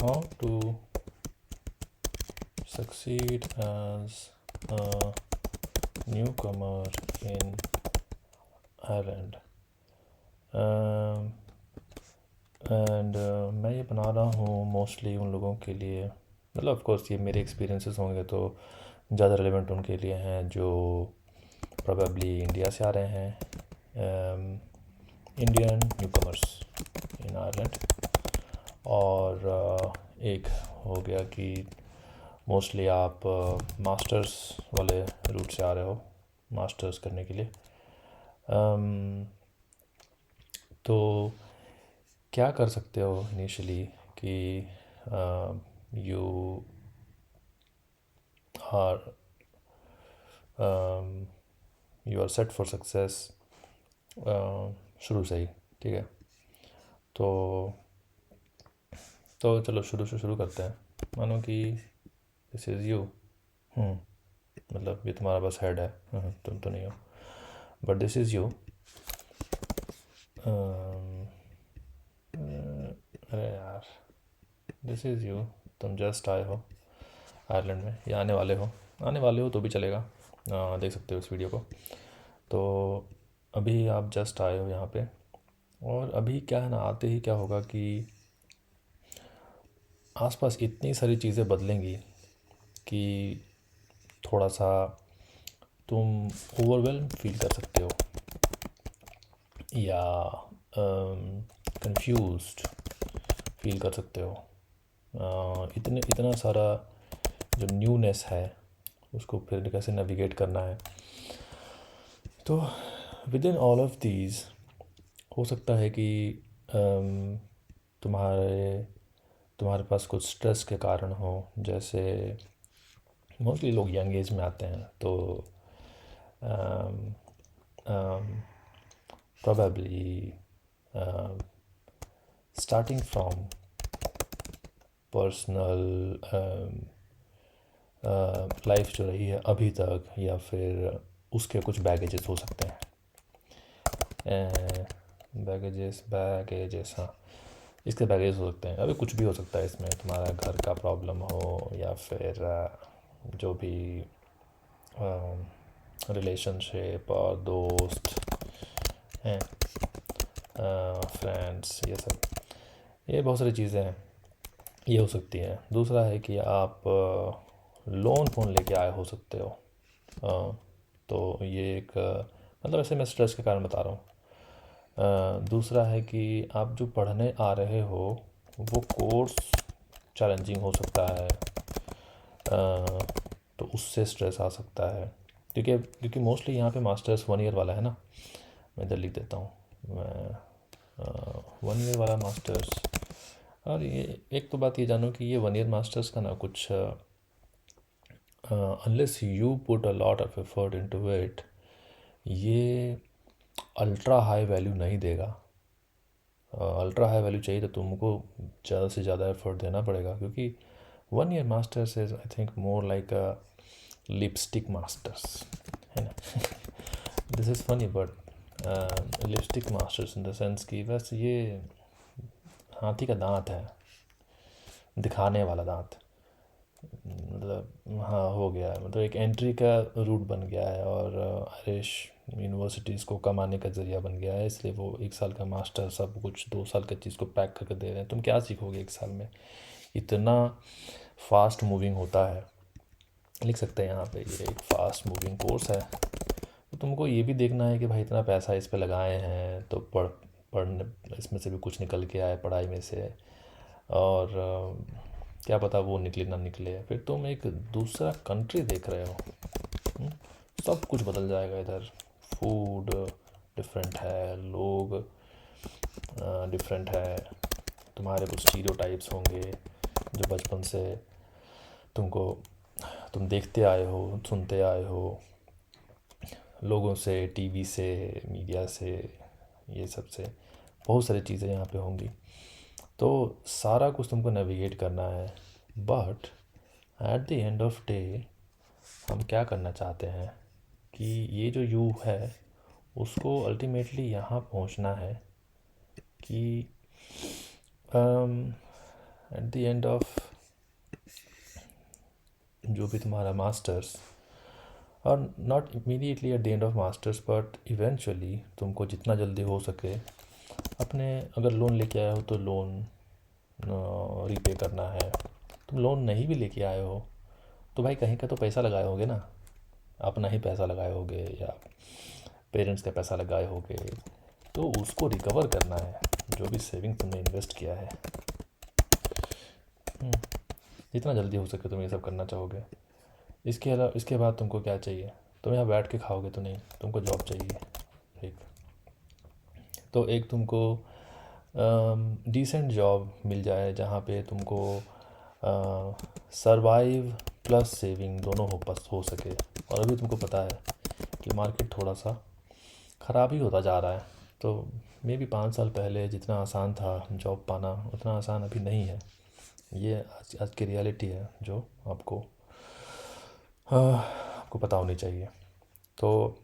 how to succeed as a newcomer in Ireland. And मैं ये बना रहा हूँ मोस्टली उन लोगों के लिए, मतलब ऑफ कोर्स ये मेरे एक्सपीरियंसेस होंगे तो ज़्यादा रेलेवेंट उनके लिए हैं जो प्रोबेबली इंडिया से आ रहे हैं, इंडियन न्यूकमर्स इन आयरलैंड। और एक हो गया कि मोस्टली आप मास्टर्स वाले रूट से आ रहे हो मास्टर्स करने के लिए। तो क्या कर सकते हो इनिशियली कि you are you are set for success शुरू से ही, ठीक है। तो चलो शुरू करते हैं। मानो कि दिस इज़ यू, मतलब ये तुम्हारा बस हेड है, तुम तो नहीं हो, बट दिस इज़ यू। अरे यार, दिस इज़ यू, तुम जस्ट आए हो आयरलैंड में या आने वाले हो तो भी चलेगा, देख सकते हो इस वीडियो को। तो अभी आप जस्ट आए हो यहाँ पे, और अभी क्या है ना, आते ही क्या होगा कि आसपास इतनी सारी चीज़ें बदलेंगी कि थोड़ा सा तुम ओवरवेल्म फील कर सकते हो या कंफ्यूज्ड फील कर सकते हो। इतना सारा जो न्यूनेस है उसको फिर कैसे नेविगेट करना है। तो with in all of these हो सकता है कि तुम्हारे तुम्हारे पास कुछ स्ट्रेस के कारण हो, जैसे मोस्टली लोग यंग एज में आते हैं तो probably starting from personal life जो रही है अभी तक, या फिर उसके कुछ बैगेजेस हो सकते हैं। बैगेजेस, हाँ, इसके बैगेज हो सकते हैं। अभी कुछ भी हो सकता है इसमें, तुम्हारा घर का प्रॉब्लम हो या फिर जो भी रिलेशनशिप और दोस्त हैं, फ्रेंड्स, ये सब, ये बहुत सारी चीज़ें हैं, ये हो सकती हैं। दूसरा है कि आप लोन फ़ोन लेके आए हो सकते हो। तो ये एक मतलब ऐसे मैं स्ट्रेस के कारण बता रहा हूँ। दूसरा है कि आप जो पढ़ने आ रहे हो वो कोर्स चैलेंजिंग हो सकता है, तो उससे स्ट्रेस आ सकता है। क्योंकि मोस्टली यहाँ पे मास्टर्स 1 ईयर वाला है ना, मैं इधर लिख देता हूँ, मैं 1 ईयर वाला मास्टर्स। और ये एक तो बात ये जानो कि ये 1 ईयर मास्टर्स का ना कुछ unless you put a lot of effort into it, ये अल्ट्रा हाई वैल्यू नहीं देगा। अल्ट्रा हाई वैल्यू चाहिए तो तुमको ज़्यादा से ज़्यादा एफर्ट देना पड़ेगा, क्योंकि 1 year masters is I think more like a lipstick masters, है ना। This is funny but lipstick masters in the sense कि बस ये हाथी का दांत है, दिखाने वाला दांत, मतलब हाँ हो गया है, मतलब एक एंट्री का रूट बन गया है, और आयरिश यूनिवर्सिटीज़ को कमाने का ज़रिया बन गया है, इसलिए वो 1 साल का मास्टर सब कुछ 2 साल का चीज़ को पैक करके दे रहे हैं। तुम क्या सीखोगे 1 साल में, इतना फास्ट मूविंग होता है। लिख सकते हैं यहाँ पे, ये एक फास्ट मूविंग कोर्स है। तो तुमको ये भी देखना है कि भाई इतना पैसा इस पे लगाए हैं तो पढ़ने इसमें से भी कुछ निकल के आए पढ़ाई में से, और क्या पता वो निकले ना निकले, फिर तुम एक दूसरा कंट्री देख रहे हो। हम्म, सब कुछ बदल जाएगा इधर। फूड डिफरेंट है, लोग डिफरेंट है, तुम्हारे कुछ स्टीरियोटाइप्स होंगे जो बचपन से तुमको तुम देखते आए हो, सुनते आए हो लोगों से, टीवी से, मीडिया से, ये सब से। बहुत सारी चीज़ें यहाँ पे होंगी, तो सारा कुछ तुमको नेविगेट करना है। But at the end of day हम क्या करना चाहते हैं कि ये जो यू है उसको अल्टीमेटली यहाँ पहुँचना है कि एट द एंड ऑफ जो भी तुम्हारा मास्टर्स, और not immediately eight the end of masters but eventually तुमको जितना जल्दी हो सके अपने, अगर लोन लेके आए हो तो लोन रीपे करना है। तुम लोन नहीं भी लेके आए हो तो भाई कहीं का तो पैसा लगाए होगे ना, अपना ही पैसा लगाए होगे या पेरेंट्स का पैसा लगाए होगे, तो उसको रिकवर करना है, जो भी सेविंग तुमने इन्वेस्ट किया है। जितना जल्दी हो सके तुम ये सब करना चाहोगे। इसके अलावा इसके बाद तुमको क्या चाहिए? तुम यहाँ बैठ के खाओगे तो नहीं, तुमको जॉब चाहिए एक। तो एक तुमको डिसेंट जॉब मिल जाए जहाँ पे तुमको सरवाइव प्लस सेविंग दोनों हो सके। और अभी तुमको पता है कि मार्केट थोड़ा सा ख़राब ही होता जा रहा है, तो मे बी 5 साल पहले जितना आसान था जॉब पाना उतना आसान अभी नहीं है। ये आज की रियलिटी है जो आपको पता होनी चाहिए। तो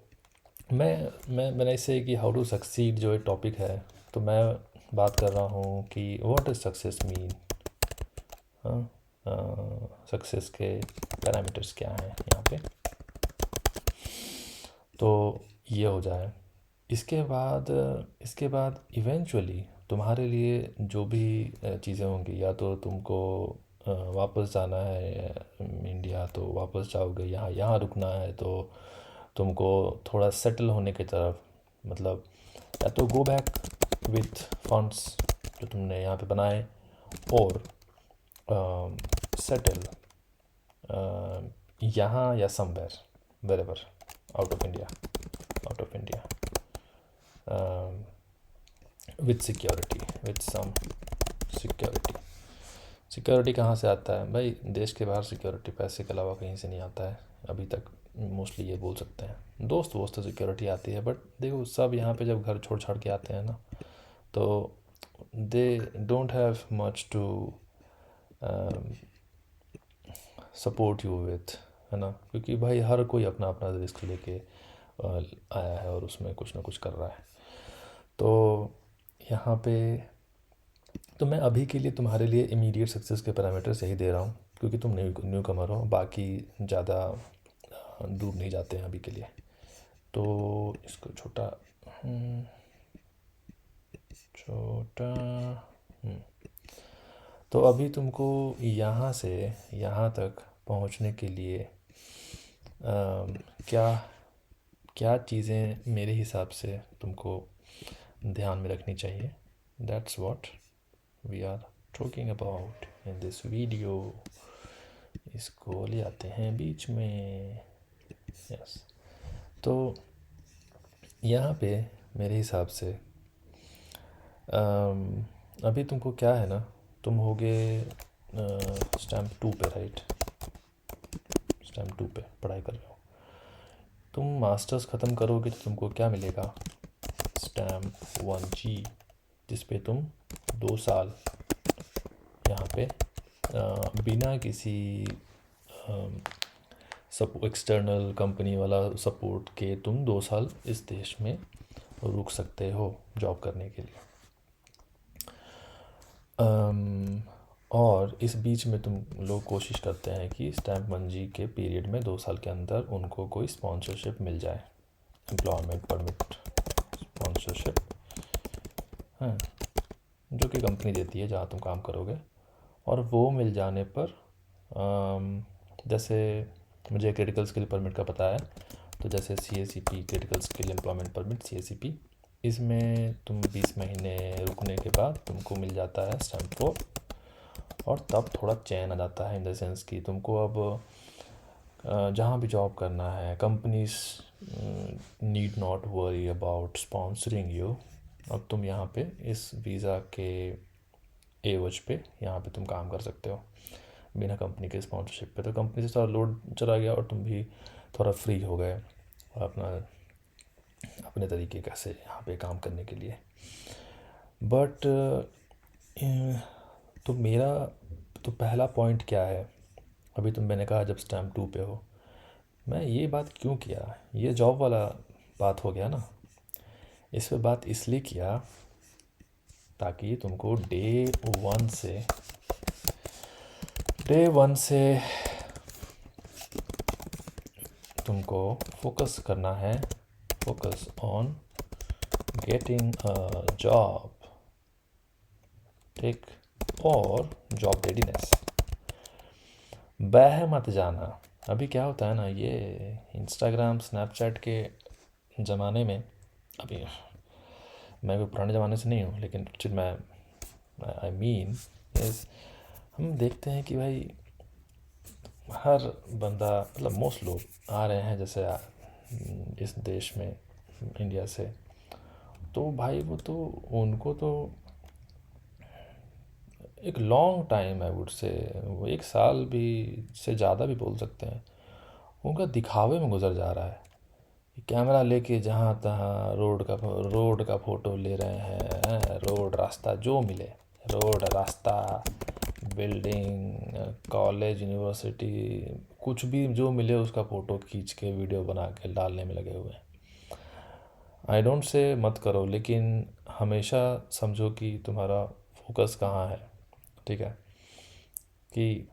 मैंने इससे कि हाउ टू सक्सीड जो एक टॉपिक है, तो मैं बात कर रहा हूँ कि what is success mean, success के पैरामीटर्स क्या हैं यहाँ पे, तो ये हो जाए। इसके बाद इवेंचुअली तुम्हारे लिए जो भी चीज़ें होंगी, या तो तुमको वापस जाना है इंडिया तो वापस जाओगे, यहाँ रुकना है तो तुमको थोड़ा सेटल होने की तरफ, मतलब या तो गो बैक विथ फंड्स जो तुमने यहाँ पे बनाए, और सेटल यहाँ या somewhere wherever out of India with security, with some security. Security कहाँ से आता है भाई? देश के बाहर सिक्योरिटी पैसे के अलावा कहीं से नहीं आता है अभी तक, मोस्टली ये बोल सकते हैं। दोस्त तो सिक्योरिटी आती है, बट देखो सब यहाँ पे जब घर छोड़ छाड़ के आते हैं ना, तो they don't have much to support you with, है ना, क्योंकि भाई हर कोई अपना अपना रिस्क लेके आया है और उसमें कुछ ना कुछ कर रहा है। तो यहाँ पे तो मैं अभी के लिए तुम्हारे लिए इमीडिएट सक्सेस के पैरामीटर्स यही दे रहा हूँ, क्योंकि तुम न्यू कमर हो, बाकी ज़्यादा दूर नहीं जाते हैं अभी के लिए। तो इसको छोटा तो अभी तुमको यहाँ से यहाँ तक पहुँचने के लिए क्या क्या चीज़ें मेरे हिसाब से तुमको ध्यान में रखनी चाहिए, that's what we are talking about in this video. इसको ले आते हैं बीच में, यस। तो यहाँ पे मेरे हिसाब से अभी तुमको क्या है ना, तुम होगे स्टैम्प 2 पे, राइट? स्टैम्प 2 पे पढ़ाई कर रहे हो। तुम मास्टर्स ख़त्म करोगे तो तुमको क्या मिलेगा? स्टैम्प 1G, जिस पे तुम 2 साल यहाँ पे बिना किसी एक्सटर्नल कंपनी वाला सपोर्ट के तुम 2 साल इस देश में रुक सकते हो जॉब करने के लिए। और इस बीच में तुम लोग कोशिश करते हैं कि स्टैम्प 1G के पीरियड में 2 साल के अंदर उनको कोई स्पॉन्सरशिप मिल जाए, एम्प्लॉयमेंट परमिट स्पॉन्सरशिप, हाँ, जो कि कंपनी देती है जहाँ तुम काम करोगे। और वो मिल जाने पर जैसे मुझे क्रिटिकल स्किल परमिट का पता है, तो जैसे CACP critical skill employment permit CACP, इसमें तुम 20 महीने रुकने के बाद तुमको मिल जाता है स्टैम्प 4, और तब थोड़ा चैन आ जाता है इन द सेंस कि तुमको अब जहाँ भी जॉब करना है, companies need not worry about sponsoring you. अब तुम यहाँ पे इस वीज़ा के एवज पे यहाँ पे तुम काम कर सकते हो बिना कंपनी के स्पॉन्सरशिप पे। तो कंपनी से सारा लोड चला गया और तुम भी थोड़ा फ्री हो गए अपने तरीके का से यहाँ पे काम करने के लिए। बट तो मेरा तो पहला पॉइंट क्या है, अभी मैंने कहा जब स्टैम्प 2 पे हो, मैं ये बात क्यों किया, ये जॉब वाला बात हो गया ना, इस पे बात इसलिए किया ताकि तुमको डे 1 से डे वन से तुमको फोकस करना है, focus on getting a job, ठीक, और जॉब रेडीनेस। बह मत जाना। अभी क्या होता है ना, ये इंस्टाग्राम स्नैपचैट के ज़माने में, अभी मैं भी पुराने ज़माने से नहीं हूँ लेकिन फिर मैं आई मीन इस हम देखते हैं कि भाई हर बंदा, मतलब मोस्ट लोग आ रहे हैं जैसे इस देश में इंडिया से, तो भाई वो तो उनको तो एक लॉन्ग टाइम है, वुड से वो 1 साल भी से ज़्यादा भी बोल सकते हैं, उनका दिखावे में गुजर जा रहा है। कैमरा लेके जहाँ तहाँ रोड का फ़ोटो ले रहे हैं, रोड रास्ता जो मिले, रोड रास्ता, बिल्डिंग, कॉलेज, यूनिवर्सिटी, कुछ भी जो मिले उसका फ़ोटो खींच के वीडियो बना के डालने में लगे हुए हैं। आई डोंट से मत करो, लेकिन हमेशा समझो कि तुम्हारा फोकस कहाँ है, ठीक है, कि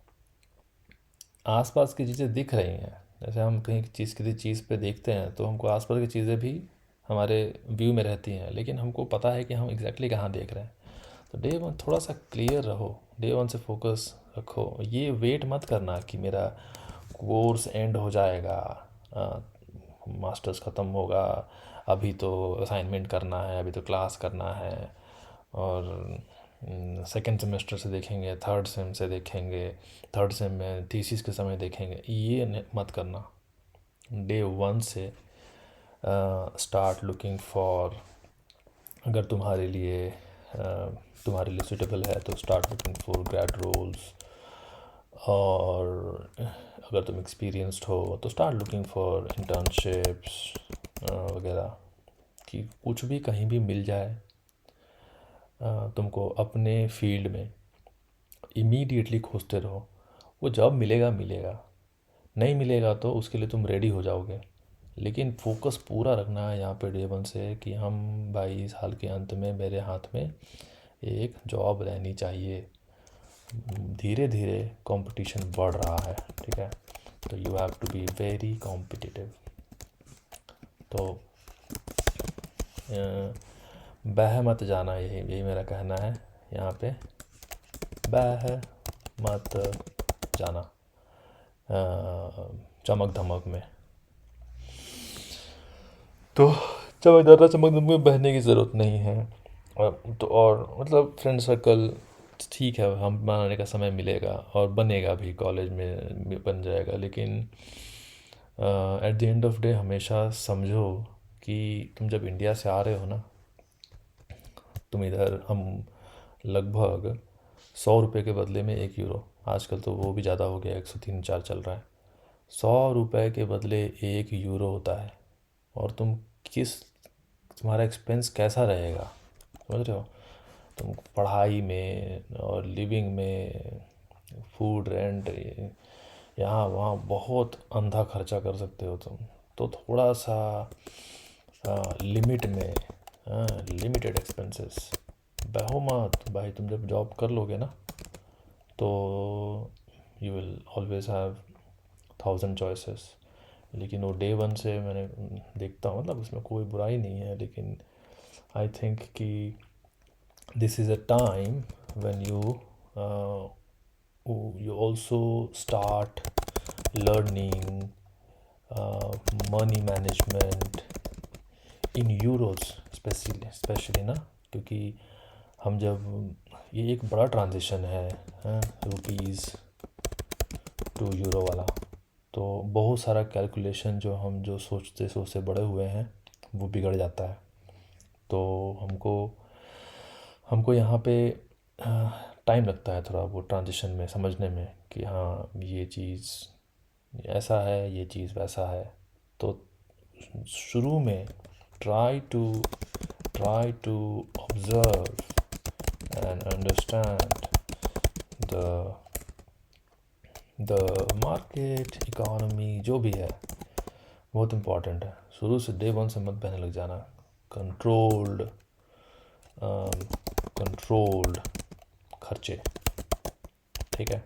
आसपास की चीज़ें दिख रही हैं। जैसे हम कहीं किसी चीज़ पे देखते हैं तो हमको आसपास की चीज़ें भी हमारे व्यू में रहती हैं, लेकिन हमको पता है कि हम एग्जैक्टली कहाँ देख रहे हैं। तो डे वन थोड़ा सा क्लियर रहो, डे वन से फोकस रखो। ये वेट मत करना कि मेरा कोर्स एंड हो जाएगा, मास्टर्स ख़त्म होगा, अभी तो असाइनमेंट करना है, अभी तो क्लास करना है, और सेकेंड सेमेस्टर से देखेंगे, थर्ड सेम से देखेंगे, थर्ड सेम में थीसिस के समय देखेंगे, ये मत करना। डे वन से स्टार्ट लुकिंग फॉर, अगर तुम्हारे लिए सूटेबल है तो start looking for grad roles, और अगर तुम एक्सपीरियंस्ड हो तो स्टार्ट लुकिंग फॉर इंटर्नशिप्स वगैरह, कि कुछ भी कहीं भी मिल जाए तुमको अपने फील्ड में, इमीडिएटली खोजते रहो। वो जब मिलेगा मिलेगा, नहीं मिलेगा तो उसके लिए तुम रेडी हो जाओगे, लेकिन फोकस पूरा रखना है यहाँ पे डे वन से कि हम भाई साल के अंत में मेरे हाथ में एक जॉब रहनी चाहिए। धीरे धीरे कंपटीशन बढ़ रहा है, ठीक है, तो you have to be very competitive. तो बह मत जाना, यही यही मेरा कहना है यहाँ पे, बह मत जाना चमक धमक में। तो चमक ज़्यादा चमक धमक में बहने की ज़रूरत नहीं है। और मतलब फ्रेंड सर्कल ठीक है, हम बनाने का समय मिलेगा और बनेगा भी, कॉलेज में भी बन जाएगा, लेकिन eight the end of day हमेशा समझो कि तुम जब इंडिया से आ रहे हो ना, तुम इधर, हम लगभग 100 रुपये के बदले में 1 यूरो, आजकल तो वो भी ज़्यादा हो गया, 103-104 चल रहा है, 100 रुपये के बदले 1 यूरो होता है। और तुम्हारा एक्सपेंस कैसा रहेगा, समझ रहे हो, तुम पढ़ाई में और लिविंग में, फूड रेंट, यहाँ वहाँ बहुत अंधा खर्चा कर सकते हो तुम। तो थोड़ा सा लिमिट में, लिमिटेड एक्सपेंसेस, बहो मत भाई। तुम जब जॉब कर लोगे ना तो you will always have 1000 choices, लेकिन वो डे वन से मैंने देखता हूँ, मतलब उसमें कोई बुराई नहीं है, लेकिन आई थिंक कि this is a time when you also start learning money management in euros, specially ना, क्योंकि हम जब, ये एक बड़ा ट्रांजिशन है रुपीज़ टू यूरो वाला, तो बहुत सारा कैलकुलेशन जो सोचते सोचते बड़े हुए हैं वो बिगड़ जाता है। तो हमको हमको यहाँ पे टाइम लगता है थोड़ा वो ट्रांजिशन में समझने में कि हाँ ये चीज़ ऐसा है, ये चीज़ वैसा है। तो शुरू में try to observe and understand the the market, economy, जो भी है बहुत इम्पॉर्टेंट है। शुरू से डे वन से मत बहने लग जाना। कंट्रोल्ड um, खर्चे, ठीक है। ठीक है।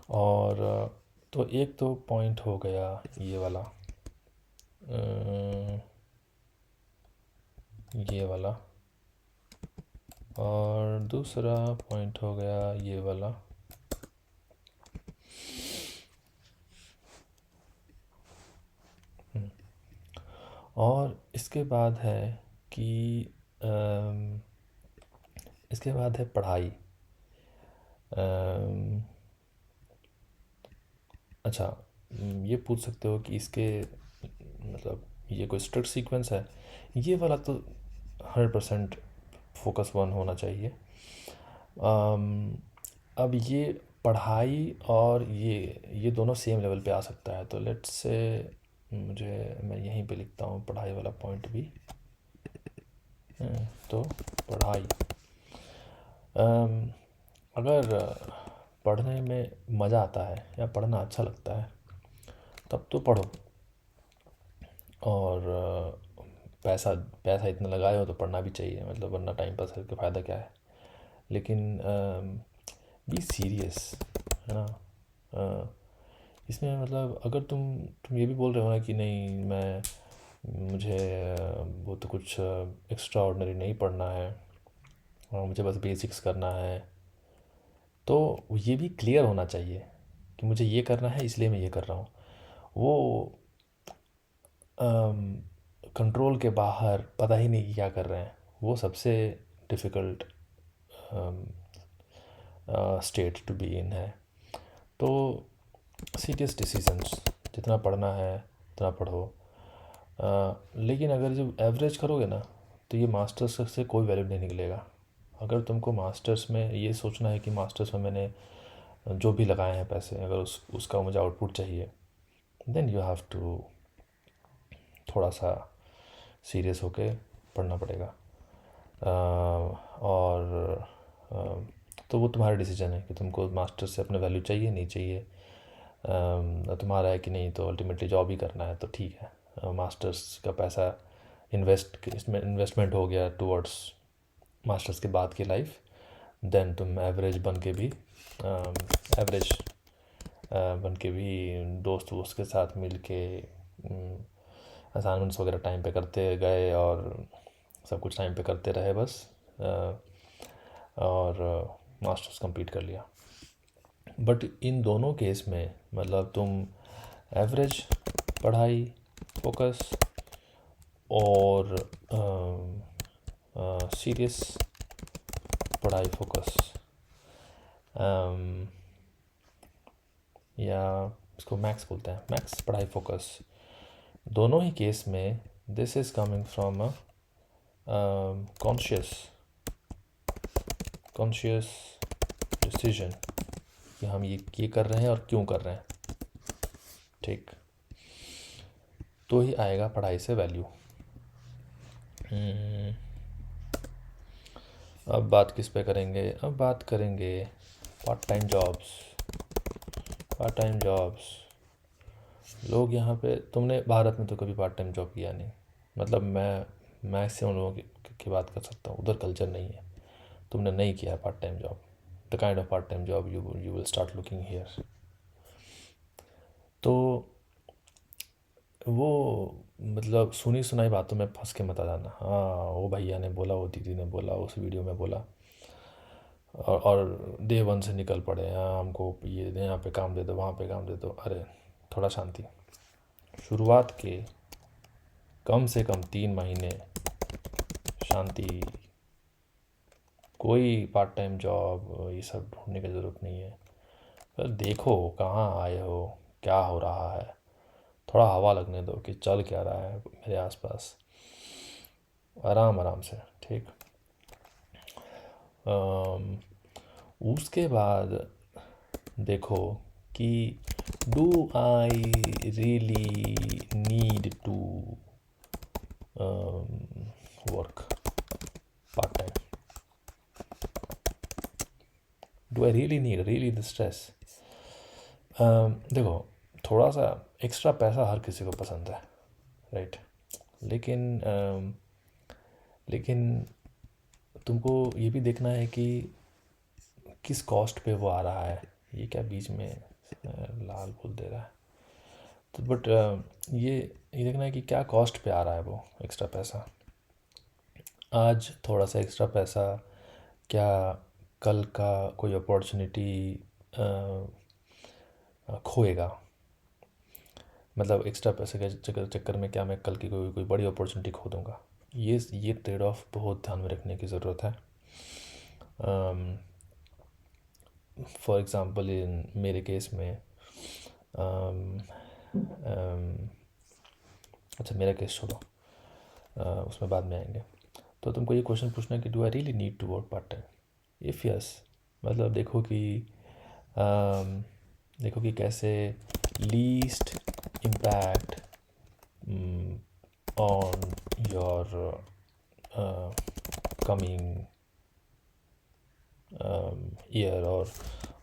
और तो एक तो पॉइंट हो गया ये वाला, अ, ये वाला, और दूसरा पॉइंट हो गया ये वाला। और इसके बाद है कि अम, इसके बाद है पढ़ाई। अम, अच्छा, ये पूछ सकते हो कि इसके मतलब ये कोई स्ट्रिक्ट सीक्वेंस है? ये वाला तो 100% फोकस वन होना चाहिए। अम, अब ये पढ़ाई और ये दोनों सेम लेवल पे आ सकता है, तो लेट्स से मैं यहीं पे लिखता हूँ पढ़ाई वाला पॉइंट भी। तो पढ़ाई, अगर पढ़ने में मज़ा आता है या पढ़ना अच्छा लगता है तब तो पढ़ो। और पैसा पैसा इतना लगाए हो तो पढ़ना भी चाहिए, मतलब वरना टाइम पास करके फ़ायदा क्या है। लेकिन बी सीरियस, है ना। अ, इसमें मतलब अगर तुम ये भी बोल रहे हो ना कि नहीं, मुझे वो तो कुछ एक्स्ट्रा ऑर्डिनरी नहीं पढ़ना है और मुझे बस बेसिक्स करना है, तो ये भी क्लियर होना चाहिए कि मुझे ये करना है इसलिए मैं ये कर रहा हूँ। वो कंट्रोल के बाहर पता ही नहीं कि क्या कर रहे हैं, वो सबसे difficult state to be in है। तो सीरियस डिसीजंस, जितना पढ़ना है उतना पढ़ो। लेकिन अगर जब एवरेज करोगे ना तो ये मास्टर्स से कोई वैल्यू नहीं निकलेगा। अगर तुमको मास्टर्स में ये सोचना है कि मास्टर्स में मैंने जो भी लगाए हैं पैसे, अगर उसका मुझे आउटपुट चाहिए, देन यू हैव टू थोड़ा सा सीरियस होके पढ़ना पड़ेगा। और तो वो तुम्हारा डिसीजन है कि तुमको मास्टर से अपना वैल्यू चाहिए नहीं चाहिए। तुम्हारा है कि नहीं तो अल्टीमेटली जॉब ही करना है तो ठीक है, मास्टर्स का पैसा इसमें इन्वेस्टमेंट हो गया टुवर्ड्स मास्टर्स के बाद की लाइफ। देन तुम एवरेज बन के भी एवरेज बन के भी दोस्त वोस्त के साथ मिल के असाइनमेंट्स वगैरह टाइम पे करते गए और सब कुछ टाइम पे करते रहे बस। और मास्टर्स कंप्लीट कर लिया। बट इन दोनों केस में मतलब तुम एवरेज पढ़ाई फोकस और सीरियस पढ़ाई फोकस, या इसको मैक्स बोलते हैं, मैक्स पढ़ाई फोकस, दोनों ही केस में this is coming from a conscious conscious decision कि हम ये कर रहे हैं और क्यों कर रहे हैं। ठीक, तो ही आएगा पढ़ाई से वैल्यू। अब बात किस पे करेंगे? अब बात करेंगे part time jobs. Part time jobs, लोग यहाँ पे, तुमने भारत में तो कभी पार्ट टाइम जॉब किया नहीं, मतलब मैं मैक्सिमम लोगों की बात कर सकता हूँ, उधर कल्चर नहीं है, तुमने नहीं किया part time job. The kind of part time job you will start looking here, तो वो मतलब सुनी सुनाई बातों में फंस के मत आ जाना। हाँ, वो भैया ने बोला, वो दीदी ने बोला, उस वीडियो में बोला, और डे वन से निकल पड़े, हाँ हमको ये यहाँ पे काम दे दो, वहाँ पे काम दे दो। अरे थोड़ा शांति, शुरुआत के कम से कम 3 महीने शांति, कोई पार्ट टाइम जॉब ये सब ढूंढने की ज़रूरत नहीं है। पर देखो कहाँ आए हो, क्या हो रहा है, थोड़ा हवा लगने दो कि चल क्या रहा है मेरे आसपास, आराम आराम से। ठीक, उसके बाद देखो कि do I really need to work part time, do I really the stress. देखो, थोड़ा सा एक्स्ट्रा पैसा हर किसी को पसंद है, राइट। लेकिन लेकिन तुमको ये भी देखना है कि किस कॉस्ट पे वो आ रहा है। ये क्या बीच में लाल बोल दे रहा है। तो बट ये देखना है कि क्या कॉस्ट पे आ रहा है वो एक्स्ट्रा पैसा। आज थोड़ा सा एक्स्ट्रा पैसा क्या कल का कोई अपॉर्चुनिटी खोएगा। मतलब एक्स्ट्रा पैसे के चक्कर चक्कर में क्या मैं कल की कोई कोई बड़ी अपॉर्चुनिटी खो दूँगा। ये ट्रेड ऑफ बहुत ध्यान में रखने की ज़रूरत है। फॉर एग्ज़ाम्पल इन मेरे केस में अच्छा मेरा केस छोड़ो, उसमें बाद में आएंगे। तो तुमको ये क्वेश्चन पूछना है कि do I really need to work part time. If yes, मतलब देखो कि कैसे least impact on your coming year और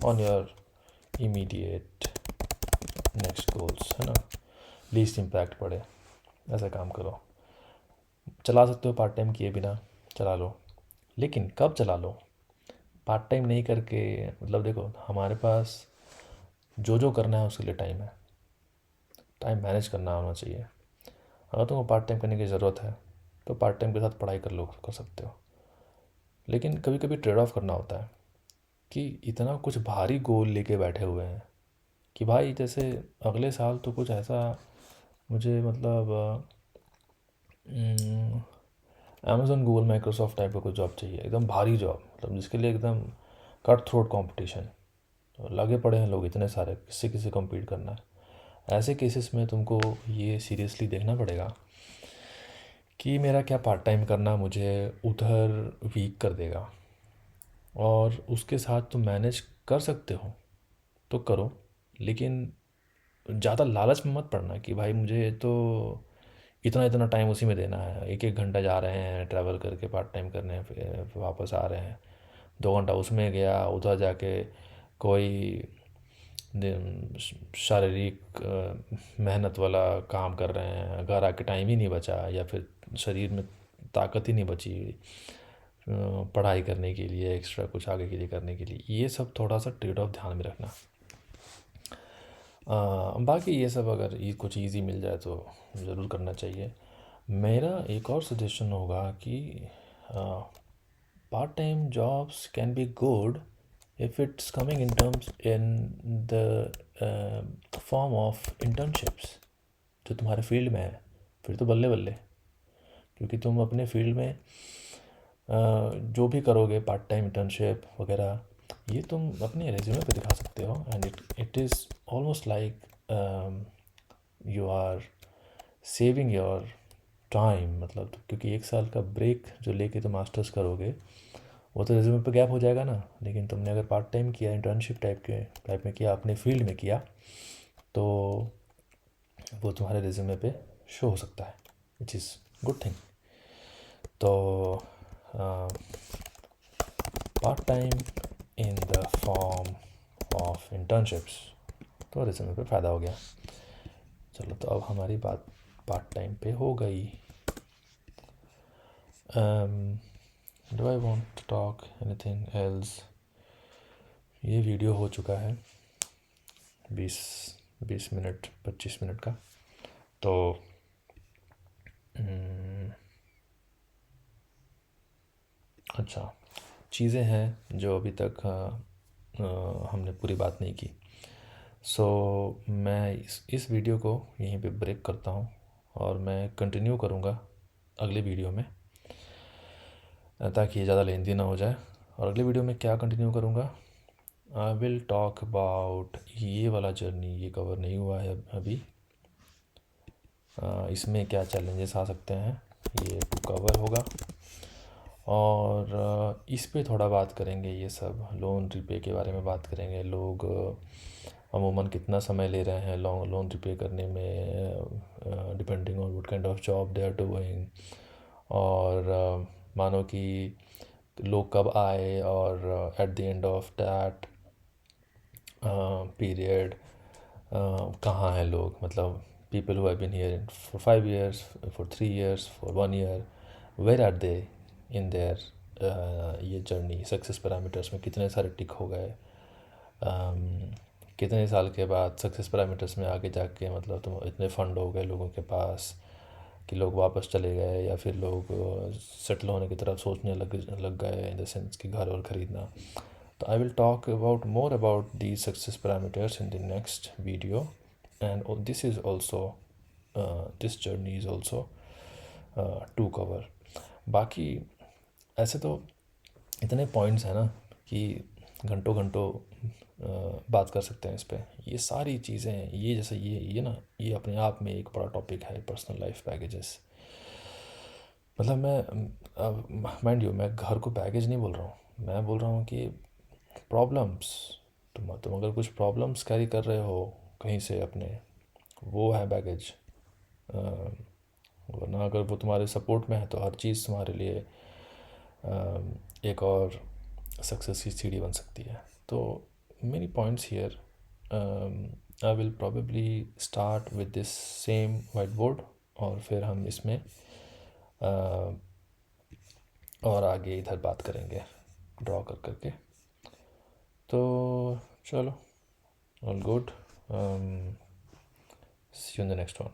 on your immediate next goals, है ना। लीस्ट इम्पैक्ट पड़े, ऐसा काम करो। चला सकते हो पार्ट टाइम किए बिना, चला लो, लेकिन कब चला लो। पार्ट टाइम नहीं करके, मतलब देखो हमारे पास जो जो करना है उसके लिए टाइम है। टाइम मैनेज करना आना चाहिए। अगर तुमको पार्ट टाइम करने की ज़रूरत है तो पार्ट टाइम के साथ पढ़ाई कर सकते हो। लेकिन कभी कभी ट्रेड ऑफ करना होता है कि इतना कुछ भारी गोल लेके बैठे हुए हैं कि भाई जैसे अगले साल तो कुछ ऐसा मुझे मतलब अमेज़न गूगल माइक्रोसॉफ्ट टाइप का कोई जॉब चाहिए, एकदम भारी जॉब, मतलब जिसके लिए एकदम कट थ्रोट कंपटीशन, तो लगे पड़े हैं लोग इतने सारे, किससे किससे compete करना है। ऐसे केसेस में तुमको ये सीरियसली देखना पड़ेगा कि मेरा क्या पार्ट टाइम करना मुझे उधर वीक कर देगा। और उसके साथ तुम मैनेज कर सकते हो तो करो, लेकिन ज़्यादा लालच में मत पड़ना कि भाई मुझे तो इतना इतना टाइम उसी में देना है। एक एक घंटा जा रहे हैं ट्रैवल करके पार्ट टाइम करने, फिर वापस आ रहे हैं, 2 घंटा उसमें गया, उधर जाके कोई शारीरिक मेहनत वाला काम कर रहे हैं, घर आके टाइम ही नहीं बचा, या फिर शरीर में ताकत ही नहीं बची पढ़ाई करने के लिए, एक्स्ट्रा कुछ आगे के लिए करने के लिए। ये सब थोड़ा सा ट्रेड ऑफ ध्यान में रखना। बाकी ये सब अगर ये कुछ इजी मिल जाए तो ज़रूर करना चाहिए। मेरा एक और सजेशन होगा कि part time jobs can be good if it's coming in terms in the form of internships जो तुम्हारे फील्ड में है, फिर तो बल्ले बल्ले। क्योंकि तुम अपने फील्ड में जो भी करोगे पार्ट टाइम इंटर्नशिप वगैरह, ये तुम अपने रेज्यूमे पे दिखा सकते हो, and it is almost like you are saving your time. मतलब क्योंकि 1 साल का ब्रेक जो लेके तुम मास्टर्स करोगे वो तो रिज्यूमे पे गैप हो जाएगा ना। लेकिन तुमने अगर पार्ट टाइम किया, इंटर्नशिप टाइप में किया, अपने फील्ड में किया, तो वो तुम्हारे रिज्यूमे पे शो हो सकता है, विच इज़ गुड थिंग। तो part time in the form of internships, तो रिज्यूमे पे फ़ायदा हो गया। चलो, तो अब हमारी बात पार्ट टाइम पे हो गई। Do I want to talk anything else. ये वीडियो हो चुका है 20 मिनट 25 मिनट का। तो अच्छा, चीज़ें हैं जो अभी तक हमने पूरी बात नहीं की। सो मैं इस वीडियो को यहीं पे ब्रेक करता हूँ और मैं कंटिन्यू करूँगा अगले वीडियो में, ताकि ये ज़्यादा लेंथी ना हो जाए। और अगले वीडियो में क्या कंटिन्यू करूँगा, आई विल टॉक अबाउट ये वाला जर्नी, ये कवर नहीं हुआ है अभी। इसमें क्या चैलेंजेस आ सकते हैं, ये कवर होगा। और इस पे थोड़ा बात करेंगे, ये सब लोन रिपे के बारे में बात करेंगे। लोग अमूमन कितना समय ले रहे हैं लोन रिपे करने में, depending on what kind of job they are doing. और मानो कि लोग कब आए और at the end of that period कहाँ हैं लोग, मतलब people who have been here for 5 years, for 3 years, for 1 year, where are they in their ये जर्नी। सक्सेस पैरामीटर्स में कितने सारे टिक हो गए, कितने साल के बाद सक्सेस पैरामीटर्स में आगे जाके मतलब तुम इतने फंड हो गए लोगों के पास कि लोग वापस चले गए या फिर लोग सेटल होने की तरफ सोचने लग गए, इन द सेंस कि घर और ख़रीदना। तो I will talk about more about the success parameters in the next video, and this is also this journey is also to cover. बाकी ऐसे तो इतने पॉइंट्स हैं ना कि घंटों घंटों बात कर सकते हैं इस पे। ये सारी चीज़ें, ये जैसे ये ना, ये अपने आप में एक बड़ा टॉपिक है, पर्सनल लाइफ बैगेजेस। मतलब मैं माइंड यू, मैं घर को बैगेज नहीं बोल रहा हूँ, मैं बोल रहा हूँ कि प्रॉब्लम्स, तुम अगर कुछ प्रॉब्लम्स कैरी कर रहे हो कहीं से अपने, वो है बैगेज। वरना अगर वो तुम्हारे सपोर्ट में है तो हर चीज़ तुम्हारे लिए एक और सक्सेस की सीढ़ी बन सकती है। तो many points here, I will probably start with this same white board, और फिर हम इसमें और आगे इधर बात करेंगे ड्रॉ कर करके। तो चलो, all good, see you in the next one.